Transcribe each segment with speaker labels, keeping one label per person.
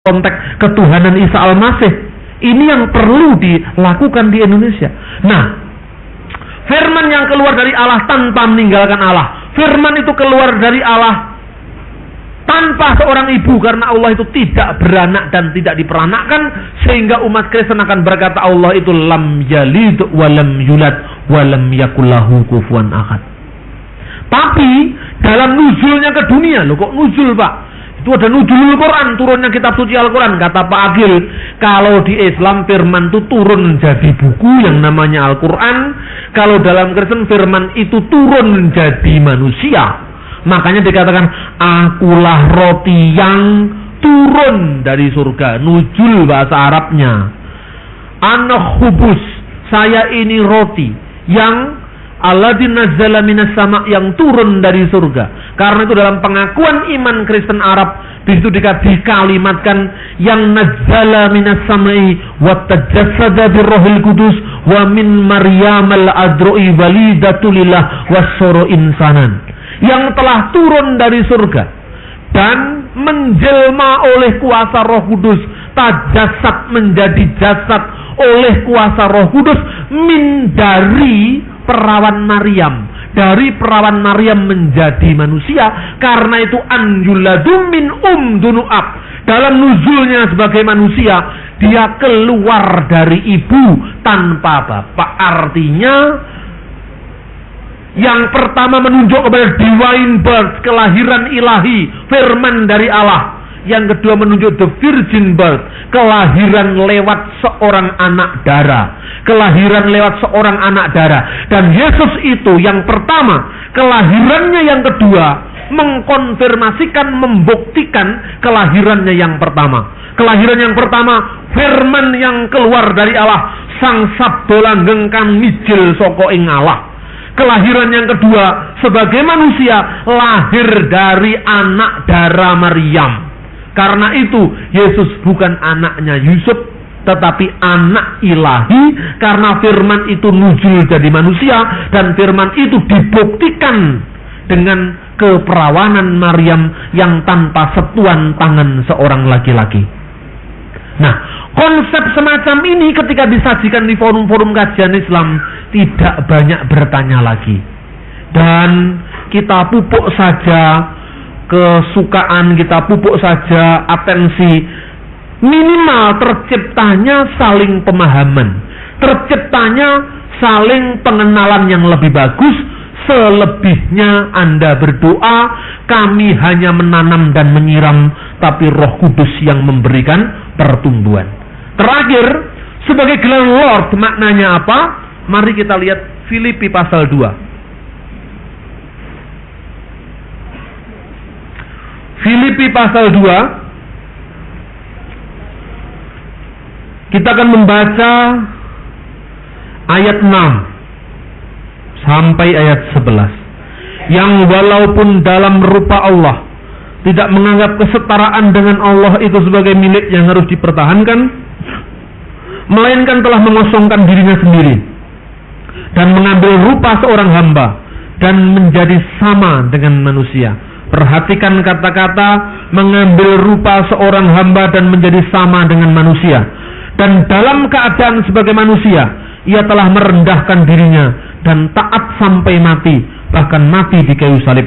Speaker 1: konteks ketuhanan Isa Al-Masih. Ini yang perlu dilakukan di Indonesia. Nah, firman yang keluar dari Allah tanpa meninggalkan Allah. Firman itu keluar dari Allah tanpa seorang ibu, karena Allah itu tidak beranak dan tidak diperanakkan, sehingga umat Kristen akan berkata Allah itu lam yalid walam yulad walam yakullahu kufuwan ahad. Tapi dalam nuzulnya ke dunia, loh kok nuzul Pak? Itu ada nuzulul Quran, turunnya kitab suci Al-Quran. Kata Pak Agil, kalau di Islam firman itu turun menjadi buku yang namanya Al-Quran. Kalau dalam Kristen firman itu turun menjadi manusia. Makanya dikatakan, akulah roti yang turun dari surga. Nuzul bahasa Arabnya. Ana khubus, saya ini roti yang alladzi nazzala minas sama', yang turun dari surga. Karena itu dalam pengakuan iman Kristen Arab, di situ dikalimatkan yang nazzala minas sama'i wa tajassada birruhil qudus wa min Maryam al-adru'i walidatulillah wassara insanan. Yang telah turun dari surga dan menjelma oleh kuasa Roh Kudus, tajasad menjadi jasad oleh kuasa Roh Kudus, min dari perawan Maryam, dari perawan Maryam menjadi manusia. Karena itu anjuladu min dunu'ab, dalam nuzulnya sebagai manusia dia keluar dari ibu tanpa bapak. Artinya yang pertama menunjuk kepada divine birth, kelahiran ilahi, firman dari Allah. Yang kedua menunjuk the virgin birth, kelahiran lewat seorang anak darah. Kelahiran lewat seorang anak darah. Dan Yesus itu yang pertama, kelahirannya yang kedua mengkonfirmasikan, membuktikan kelahirannya yang pertama. Kelahiran yang pertama, firman yang keluar dari Allah, sang sabdo langgeng kang mijil saka ing Allah. Kelahiran yang kedua, sebagai manusia, lahir dari anak darah Maryam. Karena itu Yesus bukan anaknya Yusuf, tetapi anak ilahi, karena firman itu nuzul jadi manusia, dan firman itu dibuktikan dengan keperawanan Maryam yang tanpa sentuhan tangan seorang laki-laki. Nah, konsep semacam ini ketika disajikan di forum-forum kajian Islam, tidak banyak bertanya lagi. Dan kita pupuk saja kesukaan, kita pupuk saja atensi. Minimal terciptanya saling pemahaman, terciptanya saling pengenalan yang lebih bagus. Selebihnya Anda berdoa, kami hanya menanam dan menyiram, tapi Roh Kudus yang memberikan pertumbuhan. Terakhir, sebagai gelar Lord maknanya apa? Mari kita lihat Filipi pasal 2. Filipi pasal 2, kita akan membaca ayat 6 sampai ayat 11. Yang walaupun dalam rupa Allah, tidak menganggap kesetaraan dengan Allah itu sebagai milik yang harus dipertahankan, melainkan telah mengosongkan dirinya sendiri dan mengambil rupa seorang hamba dan menjadi sama dengan manusia. Perhatikan kata-kata mengambil rupa seorang hamba dan menjadi sama dengan manusia. Dan dalam keadaan sebagai manusia, ia telah merendahkan dirinya dan taat sampai mati, bahkan mati di kayu salib.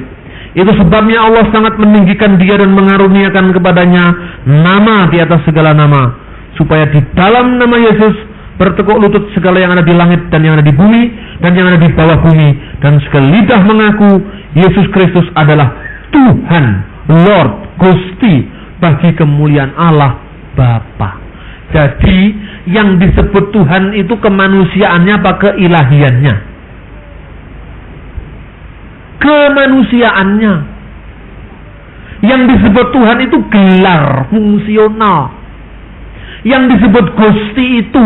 Speaker 1: Itu sebabnya Allah sangat meninggikan dia dan mengaruniakan kepadanya nama di atas segala nama, supaya di dalam nama Yesus bertekuk lutut segala yang ada di langit dan yang ada di bumi dan yang ada di bawah bumi, dan segala lidah mengaku Yesus Kristus adalah Tuhan, Lord, Gusti, bagi kemuliaan Allah Bapa. Jadi yang disebut Tuhan itu kemanusiaannya apa keilahiannya? Kemanusiaannya. Yang disebut Tuhan itu gelar fungsional. Yang disebut Gusti itu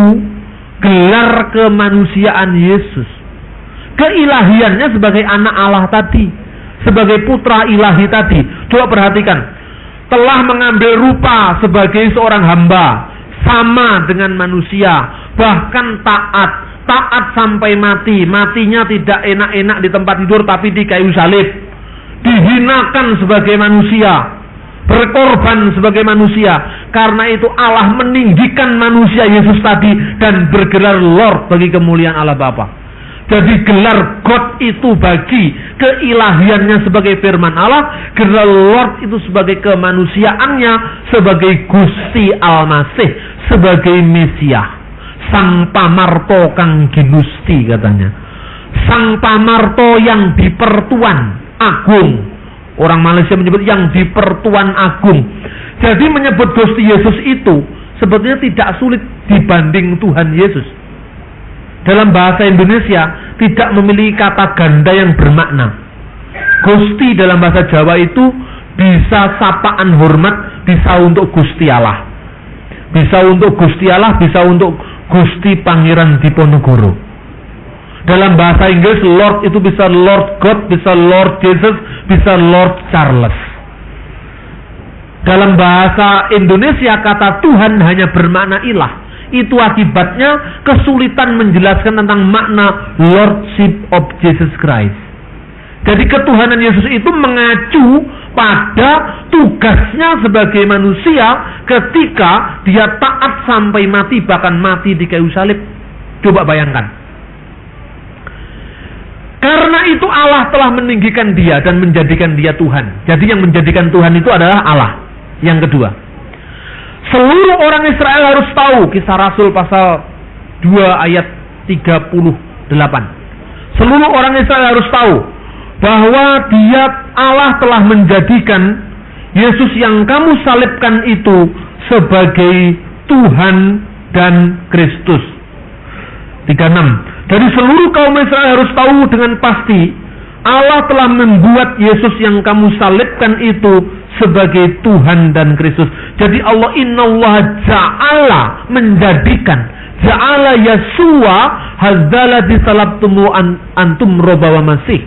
Speaker 1: gelar kemanusiaan Yesus. Keilahiannya sebagai anak Allah tadi, sebagai putra ilahi tadi. Coba perhatikan, telah mengambil rupa sebagai seorang hamba, sama dengan manusia, bahkan taat sampai mati. Matinya tidak enak-enak di tempat tidur, tapi di kayu salib. Dihinakan sebagai manusia, berkorban sebagai manusia. Karena itu Allah meninggikan manusia Yesus tadi dan bergelar Lord bagi kemuliaan Allah Bapa. Jadi gelar God itu bagi keilahiannya sebagai firman Allah, gelar Lord itu sebagai kemanusiaannya, sebagai Gusti Almasih, sebagai Mesias, Sang Pamarto kang ginusti katanya. Sang Pamarto yang dipertuan agung. Orang Malaysia menyebut yang dipertuan agung. Jadi menyebut Gusti Yesus itu sebetulnya tidak sulit dibanding Tuhan Yesus. Dalam bahasa Indonesia tidak memiliki kata ganda yang bermakna. Gusti dalam bahasa Jawa itu bisa sapaan hormat, bisa untuk Gusti Allah. Bisa untuk Gusti Allah, bisa untuk Gusti Pangeran Diponegoro. Dalam bahasa Inggris Lord itu bisa Lord God, bisa Lord Jesus, bisa Lord Charles. Dalam bahasa Indonesia kata Tuhan hanya bermakna ilah. Itu akibatnya kesulitan menjelaskan tentang makna Lordship of Jesus Christ. Jadi ketuhanan Yesus itu mengacu pada tugasnya sebagai manusia ketika dia taat sampai mati, bahkan mati di kayu salib. Coba bayangkan. Karena itu Allah telah meninggikan dia dan menjadikan dia Tuhan. Jadi yang menjadikan Tuhan itu adalah Allah. Yang kedua, seluruh orang Israel harus tahu, Kisah Rasul pasal 2 ayat 38. Seluruh orang Israel harus tahu bahwa dia Allah telah menjadikan Yesus yang kamu salibkan itu sebagai Tuhan dan Kristus. 36. Dari seluruh kaum Israel harus tahu dengan pasti Allah telah membuat Yesus yang kamu salibkan itu sebagai Tuhan dan Kristus. Jadi Allah innallaha ja'ala menjadikan, ja'ala Yesua hadzalladzi salabtumu antum roba wa masih.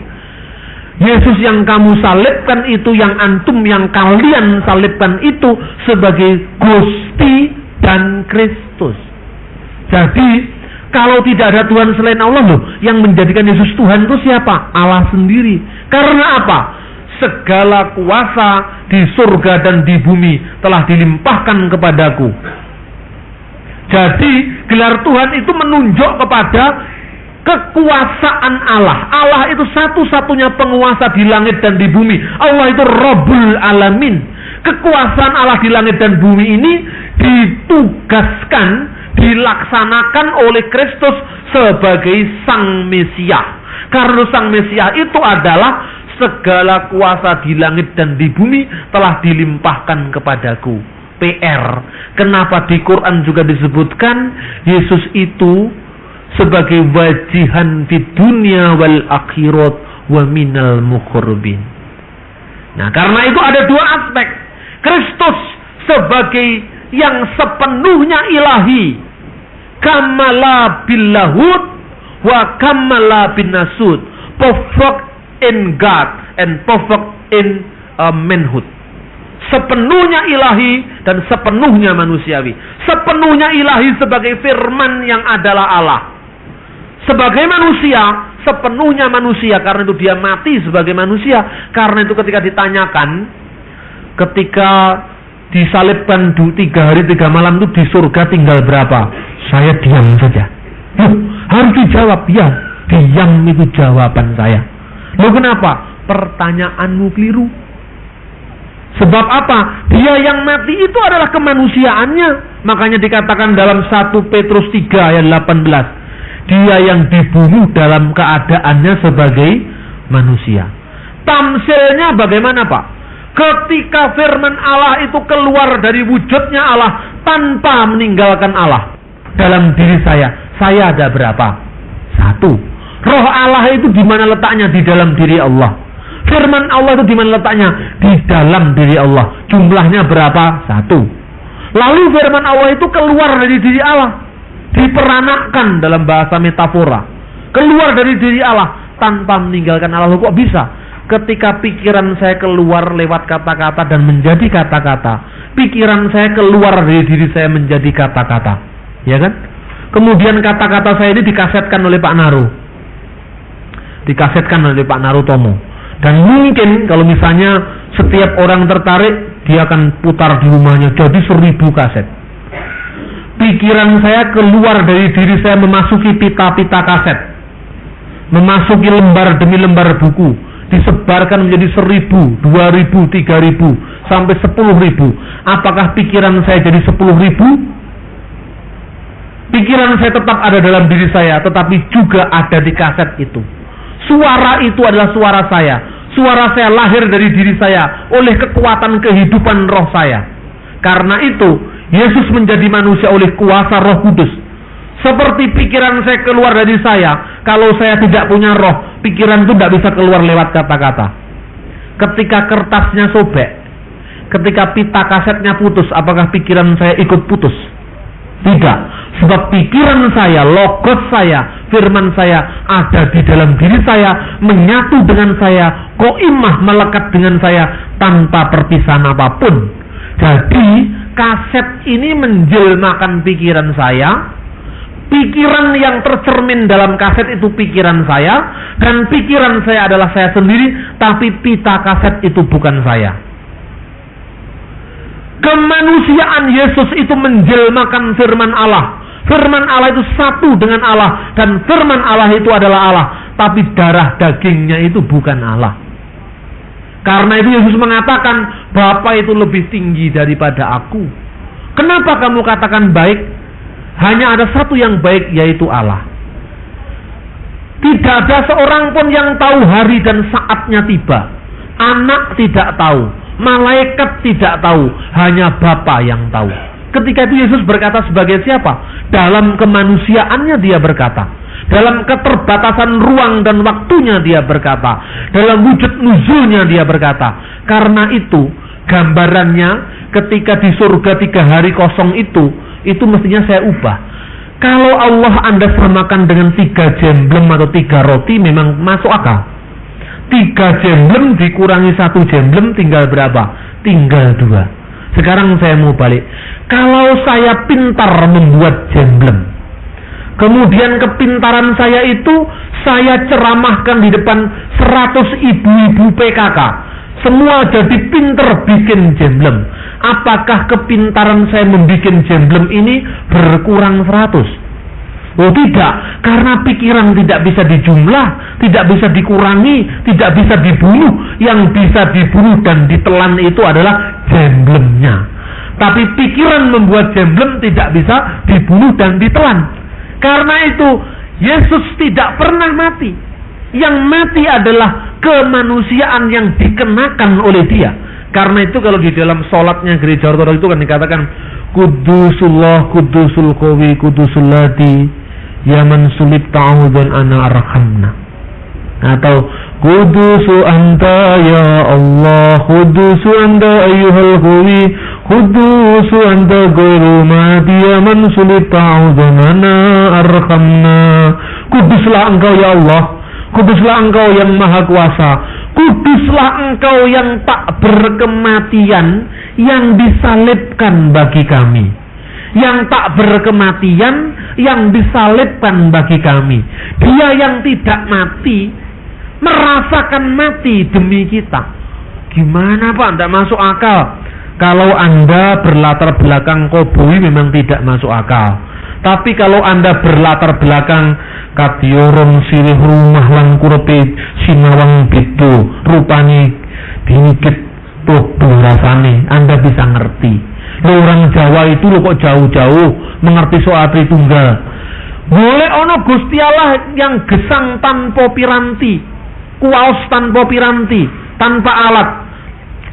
Speaker 1: Yesus yang kamu salibkan itu, yang antum, yang kalian salibkan itu sebagai Gusti dan Kristus. Jadi kalau tidak ada Tuhan selain Allah loh, yang menjadikan Yesus Tuhan itu siapa? Allah sendiri. Karena apa? Segala kuasa di surga dan di bumi telah dilimpahkan kepadaku. Jadi gelar Tuhan itu menunjuk kepada kekuasaan Allah. Allah itu satu-satunya penguasa di langit dan di bumi. Allah itu Rabbul Alamin. Kekuasaan Allah di langit dan bumi ini ditugaskan, dilaksanakan oleh Kristus sebagai Sang Mesias. Karena Sang Mesias itu adalah segala kuasa di langit dan di bumi telah dilimpahkan kepadaku. PR. Kenapa di Quran juga disebutkan Yesus itu sebagai wajihan di dunia wal akhirat wa minal muqarrabin. Nah, karena itu ada dua aspek. Kristus sebagai yang sepenuhnya ilahi, kamala billahud wa kamala bin nasud, perfect in God and perfect in manhood. Sepenuhnya ilahi dan sepenuhnya manusiawi. Sepenuhnya ilahi sebagai firman yang adalah Allah. Sebagai manusia, sepenuhnya manusia, karena itu dia mati sebagai manusia. Karena itu ketika ditanyakan, ketika disalibkan 3 hari 3 malam itu di surga tinggal berapa? Saya diam saja. Loh, harus dijawab. Ya, diam itu jawaban saya. Loh, kenapa? Pertanyaanmu keliru. Sebab apa? Dia yang mati itu adalah kemanusiaannya. Makanya dikatakan dalam 1 Petrus 3 ayat 18. Dia yang dibunuh dalam keadaannya sebagai manusia. Tamsilnya bagaimana, Pak? Ketika firman Allah itu keluar dari wujudnya Allah tanpa meninggalkan Allah. Dalam diri saya ada berapa? 1. Roh Allah itu di mana letaknya? Di dalam diri Allah. Firman Allah itu di mana letaknya? Di dalam diri Allah. Jumlahnya berapa? 1. Lalu firman Allah itu keluar dari diri Allah, diperanakkan dalam bahasa metafora, keluar dari diri Allah tanpa meninggalkan Allah. Kok bisa? Ketika pikiran saya keluar lewat kata-kata dan menjadi kata-kata, pikiran saya keluar dari diri saya menjadi kata-kata, ya kan? Kemudian kata-kata saya ini dikasetkan oleh Pak Naru, dikasetkan oleh Pak Narutomo. Dan mungkin kalau misalnya setiap orang tertarik dia akan putar di rumahnya jadi 1000 kaset. Pikiran saya keluar dari diri saya memasuki pita-pita kaset, memasuki lembar demi lembar buku, disebarkan menjadi 1000, 2000, 3000, sampai 10.000. Apakah pikiran saya jadi 10.000? Pikiran saya tetap ada dalam diri saya, tetapi juga ada di kaset itu. Suara itu adalah suara saya. Suara saya lahir dari diri saya oleh kekuatan kehidupan roh saya. Karena itu, Yesus menjadi manusia oleh kuasa Roh Kudus. Seperti pikiran saya keluar dari saya, kalau saya tidak punya roh, pikiran itu tidak bisa keluar lewat kata-kata. Ketika kertasnya sobek, ketika pita kasetnya putus, apakah pikiran saya ikut putus? Tidak, sebab pikiran saya, logos saya, firman saya ada di dalam diri saya, menyatu dengan saya, qoimah melekat dengan saya tanpa perpisahan apapun. Jadi kaset ini menjelmakan pikiran saya. Pikiran yang tercermin dalam kaset itu pikiran saya, dan pikiran saya adalah saya sendiri, tapi pita kaset itu bukan saya. Kemanusiaan Yesus itu menjelmakan firman Allah. Firman Allah itu satu dengan Allah, dan firman Allah itu adalah Allah, tapi darah dagingnya itu bukan Allah. Karena itu Yesus mengatakan, Bapa itu lebih tinggi daripada aku. Kenapa kamu katakan baik? Hanya ada satu yang baik, yaitu Allah. Tidak ada seorang pun yang tahu hari dan saatnya tiba. Anak tidak tahu, malaikat tidak tahu, hanya Bapa yang tahu. Ketika itu Yesus berkata sebagai siapa? Dalam kemanusiaannya dia berkata. Dalam keterbatasan ruang dan waktunya dia berkata. Dalam wujud nuzulnya dia berkata. Karena itu gambarannya ketika di surga 3 hari kosong itu mestinya saya ubah. Kalau Allah Anda samakan dengan 3 jemblem atau 3 roti, memang masuk akal. 3 jemblem dikurangi 1 jemblem tinggal berapa? Tinggal 2. Sekarang saya mau balik. Kalau saya pintar membuat jemblem, kemudian kepintaran saya itu saya ceramahkan di depan 100 ibu-ibu PKK, semua jadi pintar bikin jemblem. Apakah kepintaran saya membuat jemblem ini berkurang 100? Oh tidak, karena pikiran tidak bisa dijumlah, tidak bisa dikurangi, tidak bisa dibunuh. Yang bisa dibunuh dan ditelan itu adalah jemblemnya. Tapi pikiran membuat jemblem tidak bisa dibunuh dan ditelan. Karena itu Yesus tidak pernah mati. Yang mati adalah kemanusiaan yang dikenakan oleh dia. Karena itu kalau di dalam sholatnya gereja Ortodoks itu kan dikatakan Kudusullah, Kudusul Qawi, Kudusul Ladi, ya man sulib ta'udun ana arhamna. Atau Kudusu anta ya Allah, Kudusu anta ayyuhal Qawi, Kudusu anta ghairu mati, ya man sulib ta'udun ana arhamna. Kuduslah engkau ya Allah, kuduslah engkau yang maha kuasa, kuduslah engkau yang tak berkematian, yang disalibkan bagi kami. Yang tak berkematian, yang disalibkan bagi kami. Dia yang tidak mati, merasakan mati demi kita. Gimana Pak? Tidak masuk akal. Kalau Anda berlatar belakang koboi memang tidak masuk akal. Tapi kalau Anda berlatar belakang kadioron silih rumah lang kurepe sinawang bidu rupani dingkit podo rasane, Anda bisa ngerti. Orang Jawa itu lo kok jauh-jauh mengerti soal Tritunggal. Boleh ono Gusti Allah yang gesang tanpa piranti, kuwaos tanpa piranti, tanpa alat.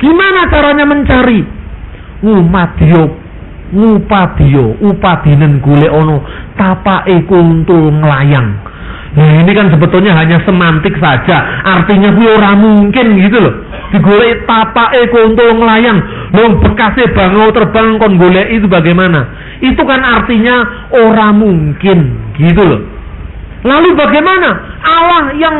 Speaker 1: Gimana caranya mencari? Upadinen golek ono tapake kuntul nglayang. Nah ini kan sebetulnya hanya semantik saja. Artinya kuwi ora mungkin gitu loh. Digoleki tapake kuntul nglayang. Wong bekase bangau terbang kon golek itu bagaimana? Itu kan artinya ora mungkin gitu loh. Lalu bagaimana? Allah yang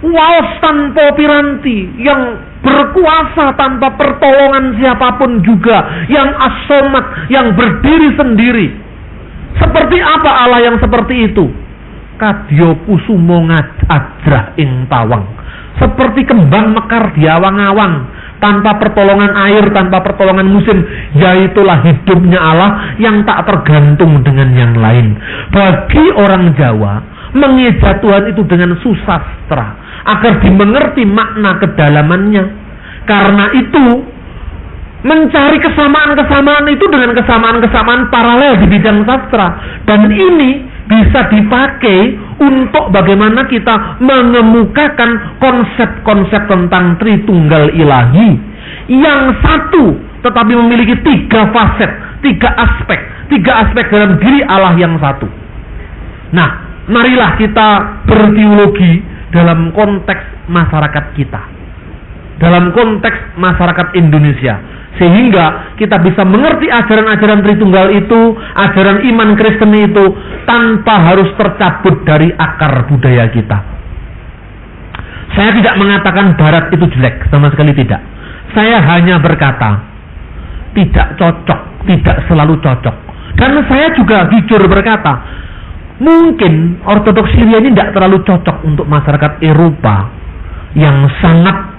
Speaker 1: waos tanpa piranti, yang berkuasa tanpa pertolongan siapapun juga, yang as-somad, yang berdiri sendiri. Seperti apa Allah yang seperti itu? Kadya kusuma ngajrah ing tawang, seperti kembang mekar di awang-awang, tanpa pertolongan air, tanpa pertolongan musim. Yaitulah hidupnya Allah yang tak tergantung dengan yang lain. Bagi orang Jawa, mengeja Tuhan itu dengan susastra, agar dimengerti makna kedalamannya. Karena itu, mencari kesamaan-kesamaan itu dengan kesamaan-kesamaan paralel di bidang sastra. Dan ini bisa dipakai untuk bagaimana kita mengemukakan konsep-konsep tentang Tritunggal Ilahi yang satu tetapi memiliki 3 faset, 3 aspek dalam diri Allah yang satu. Nah, marilah kita berteologi dalam konteks masyarakat kita, dalam konteks masyarakat Indonesia, sehingga kita bisa mengerti ajaran-ajaran Tritunggal itu, ajaran iman Kristen itu, tanpa harus tercabut dari akar budaya kita. Saya tidak mengatakan Barat itu jelek, sama sekali tidak. Saya hanya berkata, tidak cocok, tidak selalu cocok. Dan saya juga jujur berkata, mungkin Ortodoks Syria ini tidak terlalu cocok untuk masyarakat Eropa yang sangat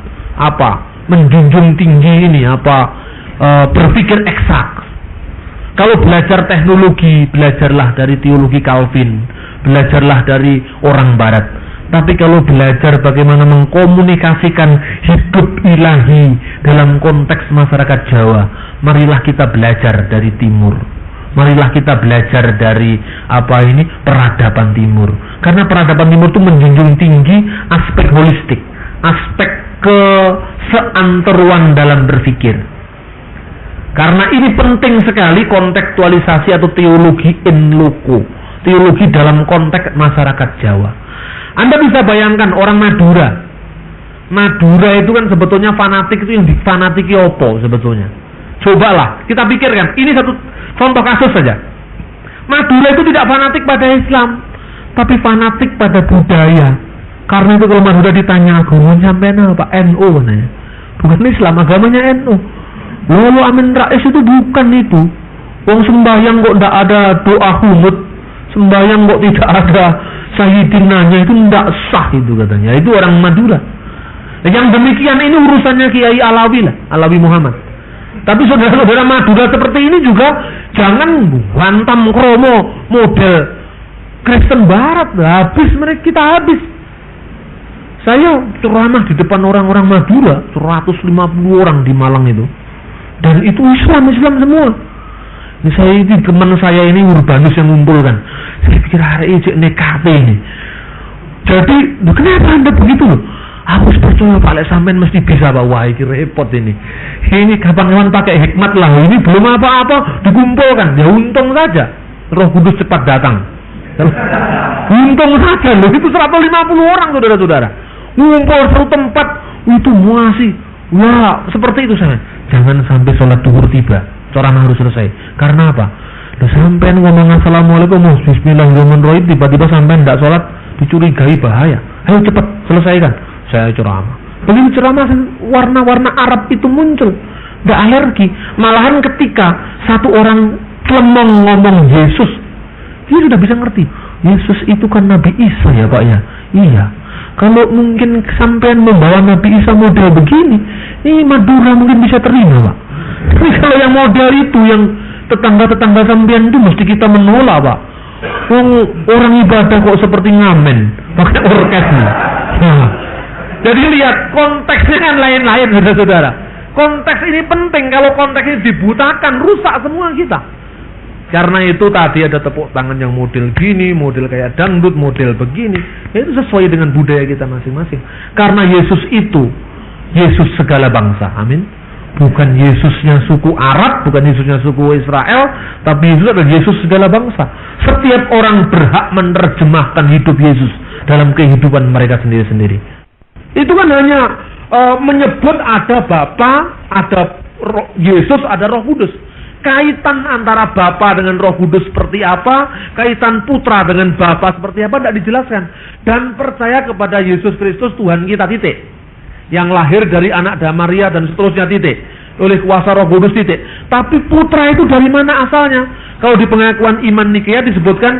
Speaker 1: menjunjung tinggi ini berpikir eksak. Kalau belajar teknologi, belajarlah dari teologi Calvin, belajarlah dari orang Barat. Tapi kalau belajar bagaimana mengkomunikasikan hidup ilahi dalam konteks masyarakat Jawa, marilah kita belajar dari Timur. Marilah kita belajar dari peradaban Timur. Karena peradaban Timur itu menjunjung tinggi aspek holistik, aspek keseanteruan dalam berpikir. Karena ini penting sekali kontekstualisasi atau teologi in loco, teologi dalam konteks masyarakat Jawa. Anda bisa bayangkan orang Madura. Madura itu kan sebetulnya fanatik, itu yang difanatiki opo sebetulnya. Cobalah kita pikirkan, ini satu contoh kasus saja. Madura itu tidak fanatik pada Islam, tapi fanatik pada budaya. Karena itu kalau Madura ditanya agama sampean apa? NU katanya. Bukan Islam, agamanya NU. Lalu Amin Rais itu bukan itu. Wong sembahyang kok tidak ada doa kunut, sembahyang kok tidak ada sayyidinanya, itu tidak sah itu katanya. Itu orang Madura. Yang demikian ini urusannya Kiai Alawi lah, Alawi Muhammad. Tapi saudara-saudara Madura seperti ini juga jangan bantam kromo model Kristen Barat. Habis mereka, kita habis. Saya ceramah di depan orang-orang Madura, 150 orang di Malang itu. Dan itu Islam semua. Ini teman saya ini Urbanus yang ngumpulkan. Saya pikir hari ini NKP ini. Jadi, kenapa Anda begitu loh? Aku percaya Pak Lek sampean mesti bisa Pak. Wah, ini repot ini. Ini kapan-kapan pakai hikmat lah. Ini belum apa-apa dikumpulkan. Ya untung saja Roh Kudus cepat datang. Untung saja loh. Itu 150 orang saudara-saudara. Ngumpul satu tempat itu masih. Wah, seperti itu saya. Jangan sampai sholat duhur tiba, ceramah harus selesai. Karena apa? Loh, sampai ngomong assalamualaikum, bismillahirrahmanirrahim, tiba-tiba sampai tidak sholat, dicurigai bahaya. Ayo cepat selesaikan. Saya ceramah. Begitu ceramah, warna-warna Arab itu muncul. Tidak alergi. Malahan ketika satu orang lemong ngomong Yesus, dia sudah bisa ngerti. Yesus itu kan Nabi Isa ya Pak ya. Iya. Kalau mungkin sampean membawa Nabi Isa model begini, ini Madura mungkin bisa terima Pak. Tapi kalau yang model itu, yang tetangga-tetangga sampean itu mesti kita menolak Pak. Orang ibadah kok seperti ngamen, pakai orkesnya. Nah, jadi lihat konteksnya kan lain-lain saudara-saudara. Konteks ini penting. Kalau konteks ini dibutakan, rusak semua kita. Karena itu tadi ada tepuk tangan yang model gini, model kayak dangdut, model begini. Itu sesuai dengan budaya kita masing-masing. Karena Yesus itu Yesus segala bangsa. Amin. Bukan Yesusnya suku Arab, bukan Yesusnya suku Israel, tapi Yesus adalah Yesus segala bangsa. Setiap orang berhak menerjemahkan hidup Yesus dalam kehidupan mereka sendiri-sendiri. Itu kan hanya menyebut ada Bapa, ada Yesus, ada Roh Kudus. Kaitan antara Bapa dengan Roh Kudus seperti apa, kaitan Putra dengan Bapa seperti apa, tidak dijelaskan. Dan percaya kepada Yesus Kristus Tuhan kita, titik. Yang lahir dari anak Maria dan seterusnya, titik. Oleh kuasa Roh Kudus, titik. Tapi Putra itu dari mana asalnya? Kalau di pengakuan iman Nikea disebutkan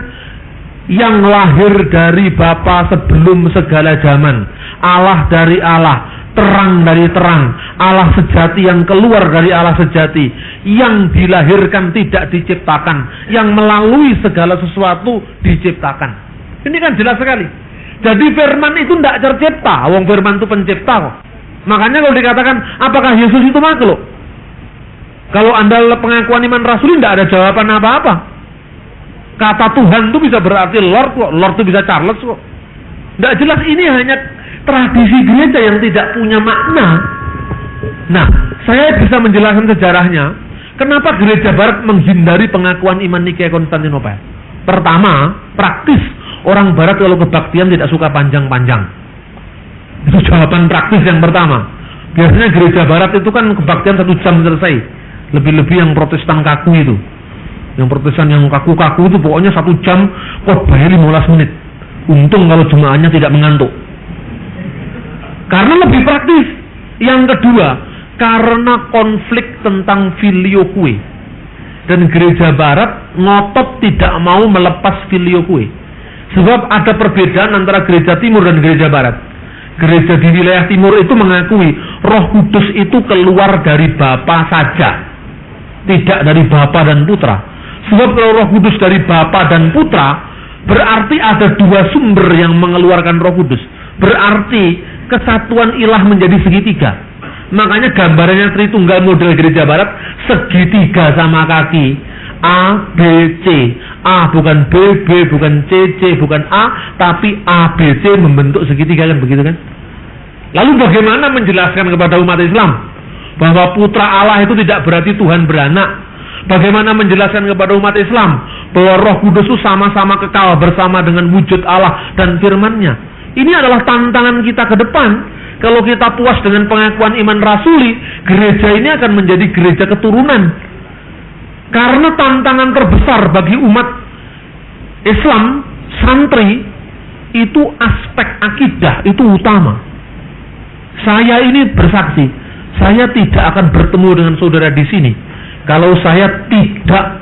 Speaker 1: yang lahir dari Bapa sebelum segala zaman, Allah dari Allah, terang dari terang, Allah sejati yang keluar dari Allah sejati, yang dilahirkan tidak diciptakan, yang melalui segala sesuatu diciptakan. Ini kan jelas sekali. Jadi firman itu tidak tercipta, wong firman itu pencipta kok. Makanya kalau dikatakan apakah Yesus itu makhluk, kalau Anda pengakuan iman rasuli tidak ada jawaban apa-apa. Kata Tuhan itu bisa berarti Lord kok, Lord itu bisa Charles kok. Tidak jelas, ini hanya tradisi gereja yang tidak punya makna. Nah, saya bisa menjelaskan sejarahnya. Kenapa gereja Barat menghindari pengakuan iman Nikea Konstantinopel? Pertama, praktis. Orang Barat kalau kebaktian tidak suka panjang-panjang. Itu jawaban praktis yang pertama. Biasanya gereja Barat itu kan kebaktian 1 jam selesai. Lebih-lebih yang Protestan kaku itu. Yang Protestan yang kaku-kaku itu pokoknya 1 jam khotbahnya 15 menit. Untung kalau jemaahnya tidak mengantuk. Karena lebih praktis. Yang kedua, karena konflik tentang filioque. Dan gereja Barat ngotot tidak mau melepas filioque. Sebab ada perbedaan antara gereja Timur dan gereja Barat. Gereja di wilayah Timur itu mengakui Roh Kudus itu keluar dari Bapa saja, tidak dari Bapa dan Putra. Sebab kalau Roh Kudus dari Bapa dan Putra, berarti ada 2 sumber yang mengeluarkan Roh Kudus. Berarti kesatuan ilah menjadi segitiga. Makanya gambarannya Tritunggal model gereja Barat, segitiga sama kaki. A, B, C. A bukan B, B bukan C, C bukan A, tapi A, B, C membentuk segitiga, kan begitu kan? Lalu bagaimana menjelaskan kepada umat Islam bahwa Putra Allah itu tidak berarti Tuhan beranak? Bagaimana menjelaskan kepada umat Islam bahwa Roh Kudus itu sama-sama kekal bersama dengan wujud Allah dan firman-Nya? Ini adalah tantangan kita ke depan. Kalau kita puas dengan pengakuan iman rasuli, gereja ini akan menjadi gereja keturunan. Karena tantangan terbesar bagi umat Islam, santri, itu aspek akidah, itu utama. Saya ini bersaksi, saya tidak akan bertemu dengan saudara di sini kalau saya tidak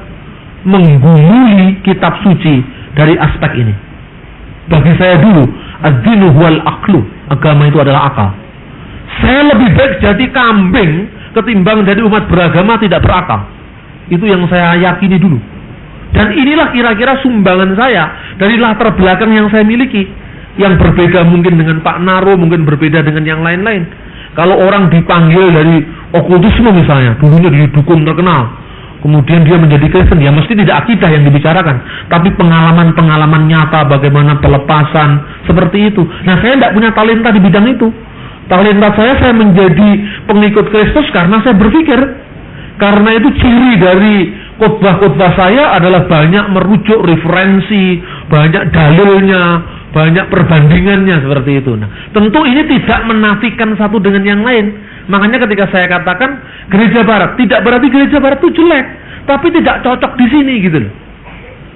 Speaker 1: menggumuli kitab suci dari aspek ini. Bagi saya dulu, ad-dinu huwal aqlu, agama itu adalah akal. Saya lebih baik jadi kambing ketimbang jadi umat beragama tidak berakal. Itu yang saya yakini dulu. Dan inilah kira-kira sumbangan saya dari latar belakang yang saya miliki. Yang berbeda mungkin dengan Pak Naro, mungkin berbeda dengan yang lain-lain. Kalau orang dipanggil dari okultisme misalnya, dulunya dari dukun terkenal, kemudian dia menjadi Kristen, ya mesti tidak akidah yang dibicarakan, tapi pengalaman-pengalaman nyata, bagaimana pelepasan, seperti itu. Nah, saya tidak punya talenta di bidang itu. Talenta saya menjadi pengikut Kristus karena saya berpikir. Karena itu ciri dari khotbah-khotbah saya adalah banyak merujuk referensi, banyak dalilnya, banyak perbandingannya, seperti itu. Nah, tentu ini tidak menafikan satu dengan yang lain. Makanya ketika saya katakan gereja Barat, tidak berarti gereja Barat itu jelek, tapi tidak cocok di sini gitu loh.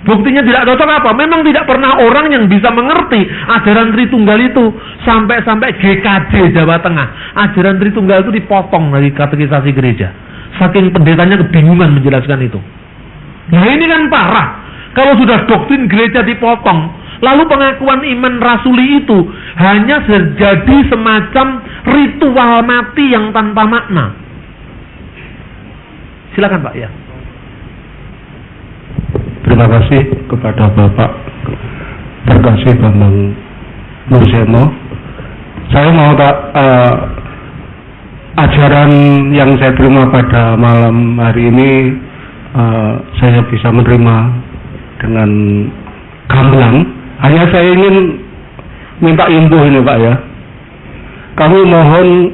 Speaker 1: Buktinya tidak cocok apa? Memang tidak pernah orang yang bisa mengerti ajaran Tritunggal itu. Sampai GKJ Jawa Tengah, ajaran Tritunggal itu dipotong dari katekisasi gereja. Saking pendetanya kebingungan menjelaskan itu. Nah, ini kan parah. Kalau sudah doktrin gereja dipotong, lalu pengakuan iman rasuli itu hanya jadi semacam ritual mati yang tanpa makna. Silakan Pak ya.
Speaker 2: Terima kasih kepada Bapak terkasih Bambang Nurseno. Saya mau ajaran yang saya terima pada malam hari ini, saya bisa menerima dengan gamblang. Hanya saya ingin minta imbuh ini Pak ya. Kami mohon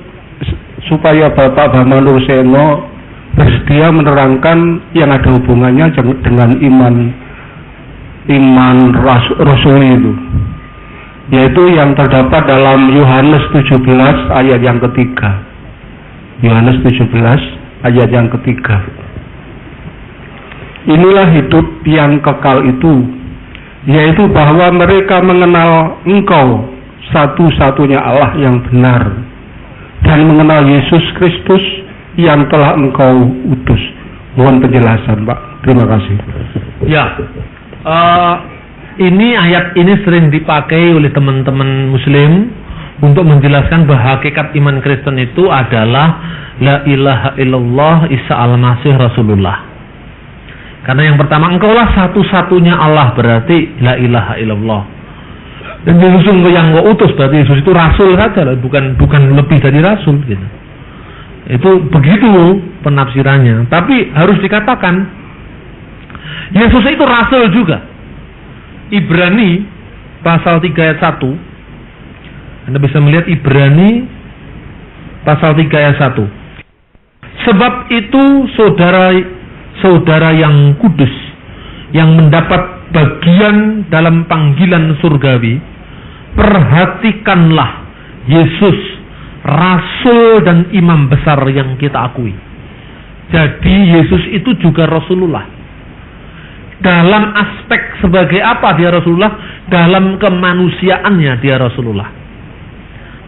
Speaker 2: supaya Bapak Bambang Nurseno bersedia menerangkan yang ada hubungannya dengan iman rasuli itu, yaitu yang terdapat dalam Yohanes 17 ayat yang ketiga. Yohanes 17 ayat yang ketiga. Inilah hidup yang kekal itu, yaitu bahwa mereka mengenal Engkau satu-satunya Allah yang benar, dan mengenal Yesus Kristus yang telah Engkau utus. Mohon penjelasan Pak. Terima kasih.
Speaker 1: Ya, ini ayat ini sering dipakai oleh teman-teman Muslim untuk menjelaskan bahwa hakikat iman Kristen itu adalah la ilaha illallah Isa al-Masih Rasulullah. Karena yang pertama, engkaulah satu-satunya Allah, berarti la ilaha illallah. Dan Yesus yang engkau utus, berarti Yesus itu rasul saja, bukan lebih dari rasul gitu. Itu begitu penafsirannya. Tapi harus dikatakan Yesus itu rasul juga. Ibrani pasal 3 ayat 1. Anda bisa melihat Ibrani pasal 3 ayat 1. Sebab itu saudara yang kudus, yang mendapat bagian dalam panggilan surgawi, perhatikanlah Yesus, rasul dan imam besar yang kita akui. Jadi Yesus itu juga Rasulullah. Dalam aspek sebagai apa dia Rasulullah? Dalam kemanusiaannya dia Rasulullah.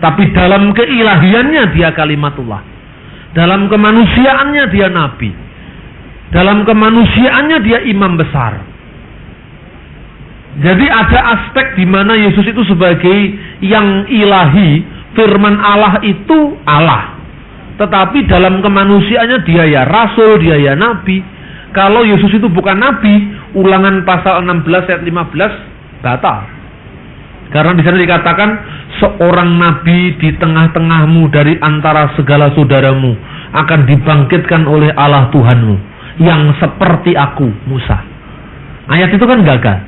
Speaker 1: Tapi dalam keilahiannya dia kalimatullah. Dalam kemanusiaannya dia nabi. Dalam kemanusiaannya dia imam besar. Jadi ada aspek di mana Yesus itu sebagai yang ilahi, firman Allah itu Allah. Tetapi dalam kemanusiaannya dia ya rasul, dia ya nabi. Kalau Yesus itu bukan nabi, Ulangan pasal 16 ayat 15 batal. Karena di sana dikatakan seorang nabi di tengah-tengahmu dari antara segala saudaramu akan dibangkitkan oleh Allah Tuhanmu yang seperti aku, Musa. Ayat itu kan gagal.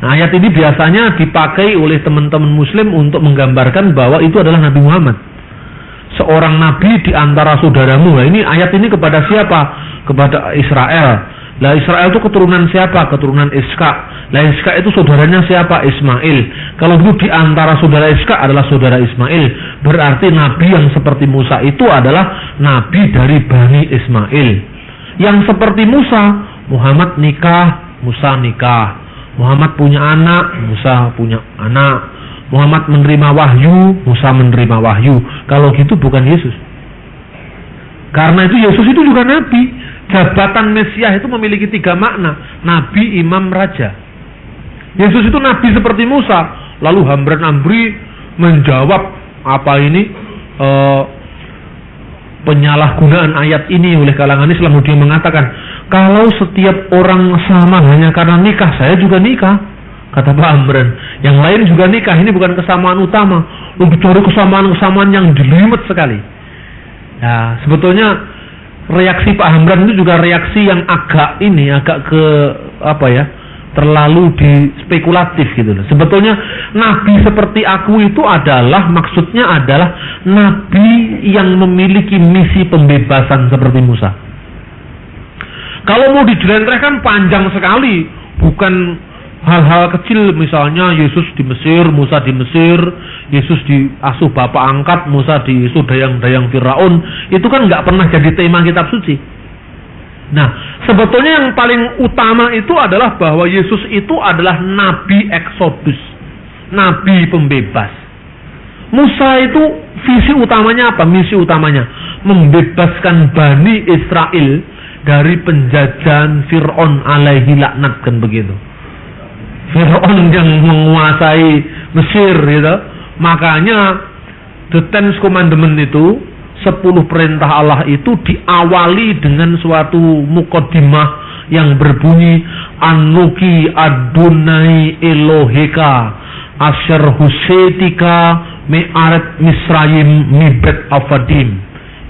Speaker 1: Nah, ayat ini biasanya dipakai oleh teman-teman muslim untuk menggambarkan bahwa itu adalah Nabi Muhammad. Seorang nabi di antara saudaramu. Nah, ini ayat ini kepada siapa? Kepada Israel. Lah Israel itu keturunan siapa? Keturunan Iskak. Lah Iskak itu saudaranya siapa? Ismail. Kalau dulu di antara saudara Iskak adalah saudara Ismail, berarti nabi yang seperti Musa itu adalah nabi dari Bani Ismail. Yang seperti Musa, Muhammad nikah, Musa nikah. Muhammad punya anak, Musa punya anak. Muhammad menerima wahyu, Musa menerima wahyu. Kalau gitu bukan Yesus. Karena itu Yesus itu juga nabi. Jabatan Mesias itu memiliki 3 makna. Nabi, imam, raja. Yesus itu nabi seperti Musa. Lalu Hamran Amri menjawab apa ini penyalahgunaan ayat ini oleh kalangan Islam. Dia mengatakan, kalau setiap orang sama hanya karena nikah, saya juga nikah. Kata Pak Hamran, yang lain juga nikah. Ini bukan kesamaan utama. Lebih cari kesamaan-kesamaan yang jelimet sekali. Nah, sebetulnya reaksi Pak Hamran itu juga reaksi yang agak terlalu spekulatif gitu loh. Sebetulnya nabi seperti aku itu adalah, maksudnya adalah nabi yang memiliki misi pembebasan seperti Musa. Kalau mau dijelentrehkan panjang sekali, bukan hal-hal kecil, misalnya Yesus di Mesir, Musa di Mesir, Yesus diasuh bapak angkat, Musa diasuh dayang-dayang Firaun. Itu kan nggak pernah jadi tema kitab suci. Nah, sebetulnya yang paling utama itu adalah bahwa Yesus itu adalah nabi Eksodus, nabi pembebas. Musa itu visi utamanya apa? Misi utamanya membebaskan Bani Israel dari penjajahan Fir'aun alaihi laknat, kan begitu. Fir'aun yang menguasai Mesir gitu. Makanya the 10 commandment itu, 10 perintah Allah itu diawali dengan suatu mukaddimah yang berbunyi Anuki Adonai Eloheka Asher Husetika Me'aret Misrayim Mibet Avadim.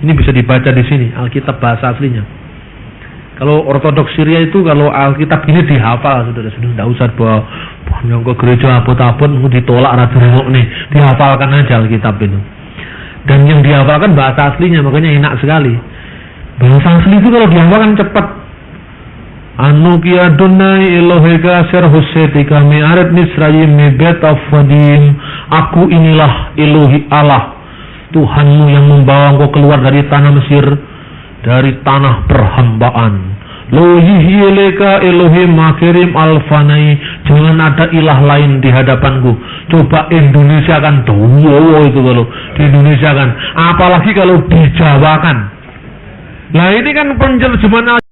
Speaker 1: Ini bisa dibaca di sini Alkitab bahasa aslinya. Kalau Ortodoks Syria itu, kalau Alkitab ini dihafal, sudah tidak usah bawa nyongko gereja abot-abot ditolak rada rengok nih, dihafalkan aja Alkitab itu. Dan yang dihafalkan bahasa aslinya, makanya enak sekali. Bahasa asli itu kalau dihafalkan cepat. Anuki Adonai Eloheka Ser Husetika Me'aret Misrayim Mibet Avadim. Aku inilah Elohi Allah, Tuhanmu yang membawa engkau keluar dari tanah Mesir, dari tanah perhambaan. Lo yihyeleka Elohim makirim alfanai. Jangan ada ilah lain di hadapanku. Coba Indonesia kan dowo itu, kalau di Indonesia kan, apalagi kalau di Jawa kan. Nah ini kan penerjemahan